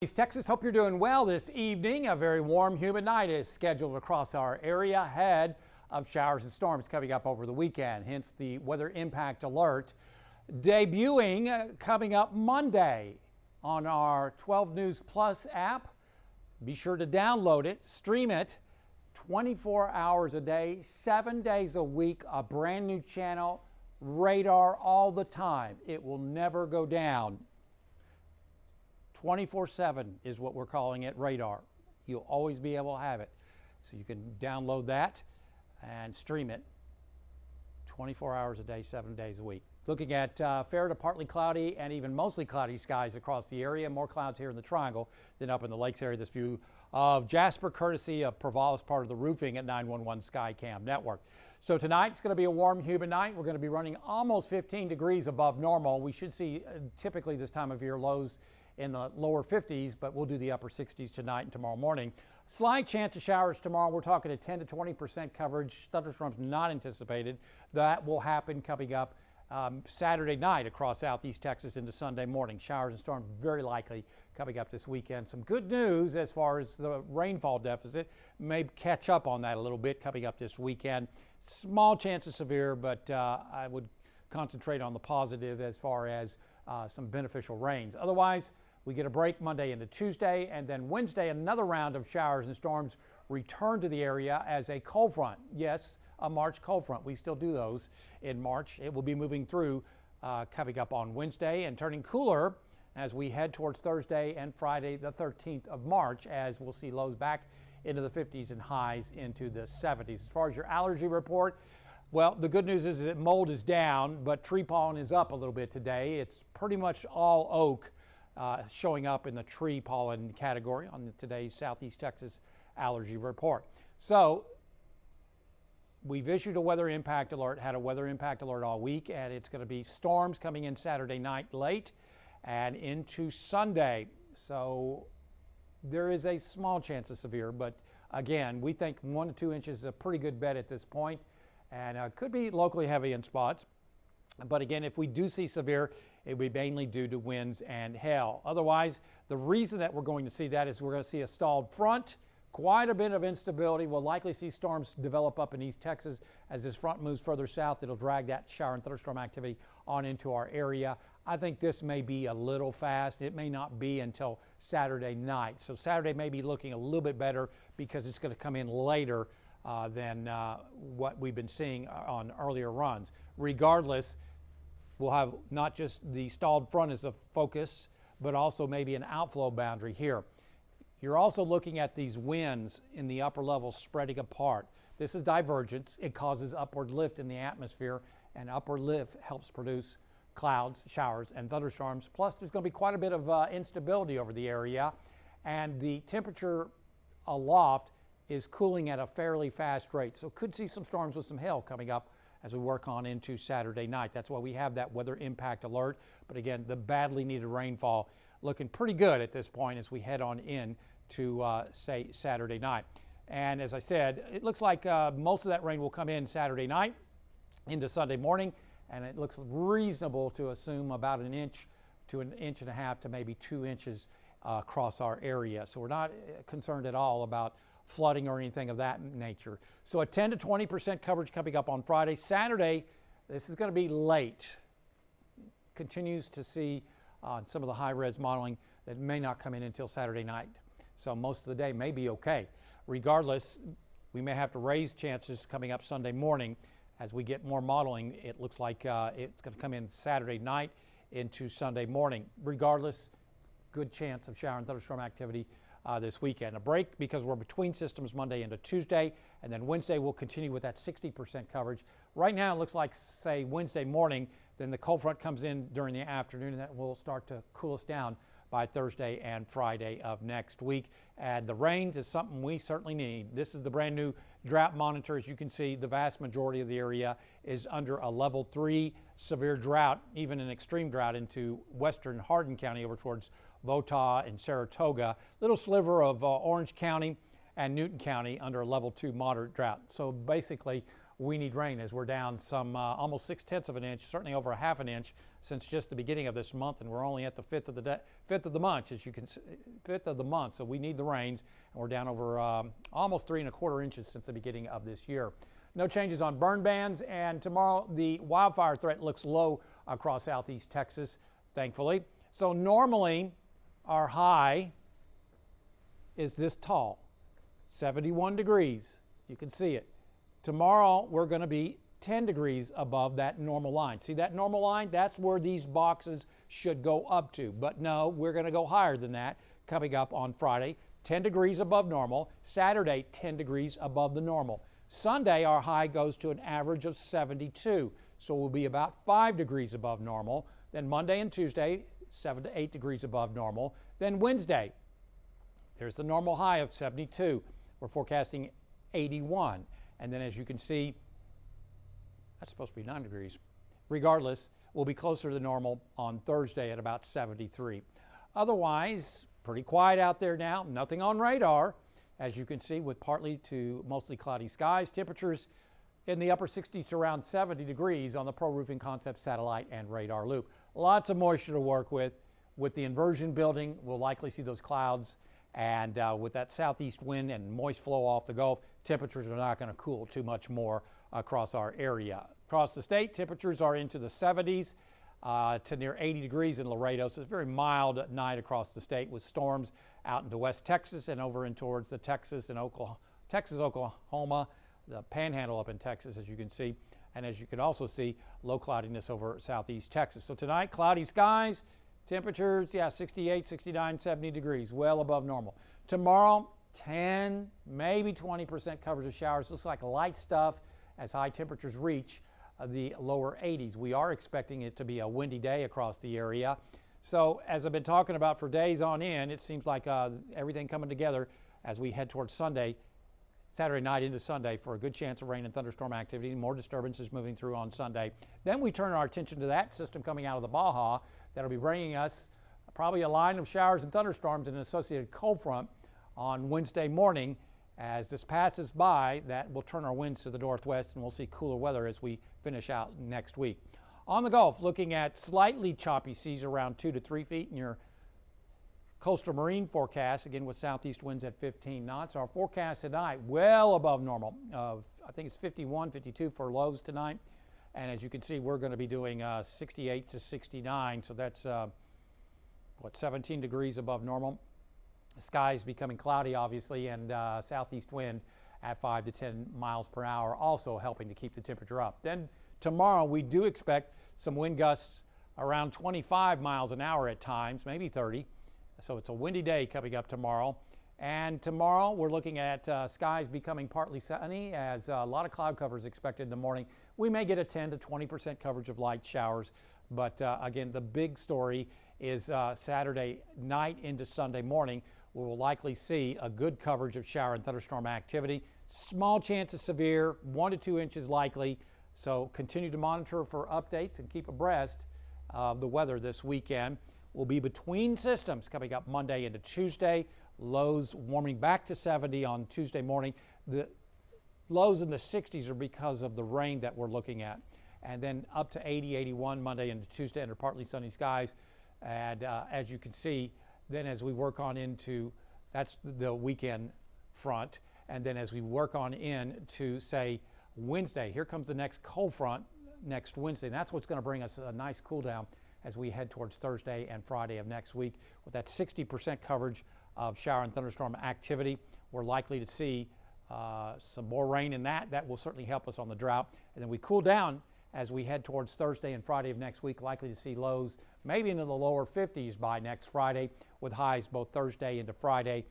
East Texas, hope you're doing well this evening. A very warm, humid night is scheduled across our area ahead of showers and storms coming up over the weekend, hence the weather impact alert debuting coming up Monday on our 12 News Plus app. Be sure to download it, stream it 24 hours a day, 7 days a week, a brand new channel, radar all the time. It will never go down. 24/7 is what we're calling it, radar. You'll always be able to have it. So you can download that and stream it 24 hours a day, 7 days a week. Looking at fair to partly cloudy and even mostly cloudy skies across the area. More clouds here in the Triangle than up in the Lakes area. This view of Jasper, courtesy of Provalis, part of the roofing at 911 Skycam Network. So tonight it's going to be a warm, humid night. We're going to be running almost 15 degrees above normal. We should see typically this time of year lows in the lower 50s, but we'll do the upper 60s tonight and tomorrow morning. Slight chance of showers tomorrow. We're talking a 10 to 20% coverage. Thunderstorms not anticipated. That will happen coming up Saturday night across southeast Texas into Sunday morning. Showers and storms very likely coming up this weekend. Some good news as far as the rainfall deficit. May catch up on that a little bit coming up this weekend. Small chance of severe, but I would concentrate on the positive as far as some beneficial rains. Otherwise, we get a break Monday into Tuesday, and then Wednesday, another round of showers and storms return to the area as a cold front. Yes, a March cold front. We still do those in March. It will be moving through coming up on Wednesday and turning cooler as we head towards Thursday and Friday, the 13th of March, as we'll see lows back into the 50s and highs into the 70s. As far as your allergy report, well, the good news is that mold is down, but tree pollen is up a little bit today. It's pretty much all oak showing up in the tree pollen category on today's Southeast Texas allergy report. So we've issued a weather impact alert, had a weather impact alert all week, and it's going to be storms coming in Saturday night late and into Sunday. So there is a small chance of severe, but again, we think 1 to 2 inches is a pretty good bet at this point, and could be locally heavy in spots. But again, if we do see severe, it will be mainly due to winds and hail. Otherwise, the reason that we're going to see that is we're going to see a stalled front, quite a bit of instability. We'll likely see storms develop up in East Texas as this front moves further south. It'll drag that shower and thunderstorm activity on into our area. I think this may be a little fast. It may not be until Saturday night. So Saturday may be looking a little bit better because it's going to come in later than what we've been seeing on earlier runs. Regardless, we'll have not just the stalled front as a focus, but also maybe an outflow boundary here. You're also looking at these winds in the upper levels spreading apart. This is divergence. It causes upward lift in the atmosphere, and upward lift helps produce clouds, showers, and thunderstorms. Plus, there's going to be quite a bit of instability over the area, and the temperature aloft is cooling at a fairly fast rate. So could see some storms with some hail coming up as we work on into Saturday night. That's why we have that weather impact alert. But again, the badly needed rainfall looking pretty good at this point as we head on in to say Saturday night. And as I said, it looks like most of that rain will come in Saturday night into Sunday morning, and it looks reasonable to assume about an inch to an inch and a half to maybe 2 inches across our area. So we're not concerned at all about flooding or anything of that nature. So a 10 to 20% coverage coming up on Friday. Saturday, this is going to be late. Continues to see on some of the high-res modeling that may not come in until Saturday night. So most of the day may be okay. Regardless, we may have to raise chances coming up Sunday morning as we get more modeling. It looks like it's going to come in Saturday night into Sunday morning. Regardless, good chance of shower and thunderstorm activity this weekend. A break because we're between systems Monday into Tuesday, and then Wednesday we'll continue with that 60% coverage. Right now it looks like, say, Wednesday morning, then the cold front comes in during the afternoon, and that will start to cool us down by Thursday and Friday of next week. And the rains is something we certainly need. This is the brand new drought monitor. As you can see, the vast majority of the area is under a level 3 severe drought, even an extreme drought into western Hardin County over towards Votah and Saratoga. Little sliver of Orange County and Newton County under a level 2 moderate drought. So basically, we need rain, as we're down some almost 6/10 of an inch, certainly over a half an inch since just the beginning of this month, and we're only at the fifth of the month, as you can see, fifth of the month. So we need the rains, and we're down over almost 3¼ inches since the beginning of this year. No changes on burn bans, and tomorrow the wildfire threat looks low across southeast Texas, thankfully. So normally our high is this tall, 71 degrees. You can see it. Tomorrow we're going to be 10 degrees above that normal line. See that normal line? That's where these boxes should go up to. But no, we're going to go higher than that coming up on Friday. 10 degrees above normal. Saturday, 10 degrees above the normal. Sunday, our high goes to an average of 72. So we'll be about 5 degrees above normal. Then Monday and Tuesday, 7 to 8 degrees above normal. Then Wednesday, there's the normal high of 72. We're forecasting 81. And then as you can see, that's supposed to be 9 degrees. Regardless, we'll be closer to normal on Thursday at about 73. Otherwise, pretty quiet out there now. Nothing on radar, as you can see, with partly to mostly cloudy skies. Temperatures in the upper 60s to around 70 degrees on the Pro Roofing Concepts satellite and radar loop. Lots of moisture to work with. With the inversion building, we'll likely see those clouds. And with that southeast wind and moist flow off the Gulf, temperatures are not going to cool too much more across our area. Across the state, temperatures are into the 70s to near 80 degrees in Laredo. So it's a very mild at night across the state with storms out into West Texas and over in towards the Texas, Oklahoma, the Panhandle up in Texas, as you can see. And as you can also see, low cloudiness over southeast Texas. So tonight, cloudy skies. Temperatures, 68, 69, 70 degrees, well above normal. Tomorrow, 10, maybe 20% coverage of showers. Looks like light stuff as high temperatures reach the lower 80s. We are expecting it to be a windy day across the area. So as I've been talking about for days on end, it seems like everything coming together as we head towards Sunday, Saturday night into Sunday, for a good chance of rain and thunderstorm activity. More disturbances moving through on Sunday. Then we turn our attention to that system coming out of the Baja that'll be bringing us probably a line of showers and thunderstorms and an associated cold front on Wednesday morning. As this passes by, that will turn our winds to the northwest, and we'll see cooler weather as we finish out next week. On the Gulf, looking at slightly choppy seas around 2 to 3 feet in your coastal marine forecast, again with southeast winds at 15 knots. Our forecast tonight, well above normal. I think it's 51, 52 for lows tonight. And as you can see, we're going to be doing 68 to 69. So that's, 17 degrees above normal. The sky is becoming cloudy, obviously, and southeast wind at 5 to 10 miles per hour, also helping to keep the temperature up. Then tomorrow, we do expect some wind gusts around 25 miles an hour at times, maybe 30. So it's a windy day coming up tomorrow. And tomorrow we're looking at skies becoming partly sunny, as a lot of cloud cover is expected in the morning. We may get a 10 to 20% coverage of light showers. But again, the big story is Saturday night into Sunday morning. We will likely see a good coverage of shower and thunderstorm activity. Small chance of severe, 1 to 2 inches likely. So continue to monitor for updates and keep abreast of the weather this weekend. We'll be between systems coming up Monday into Tuesday. Lows warming back to 70 on Tuesday morning. The lows in the 60s are because of the rain that we're looking at. And then up to 80, 81 Monday into Tuesday under partly sunny skies. And as you can see, then as we work on into, that's the weekend front. And then as we work on into, say, Wednesday, here comes the next cold front next Wednesday. And that's what's going to bring us a nice cool down as we head towards Thursday and Friday of next week. With that 60% coverage of shower and thunderstorm activity, we're likely to see some more rain in that. That will certainly help us on the drought. And then we cool down as we head towards Thursday and Friday of next week, likely to see lows maybe into the lower 50s by next Friday, with highs both Thursday into Friday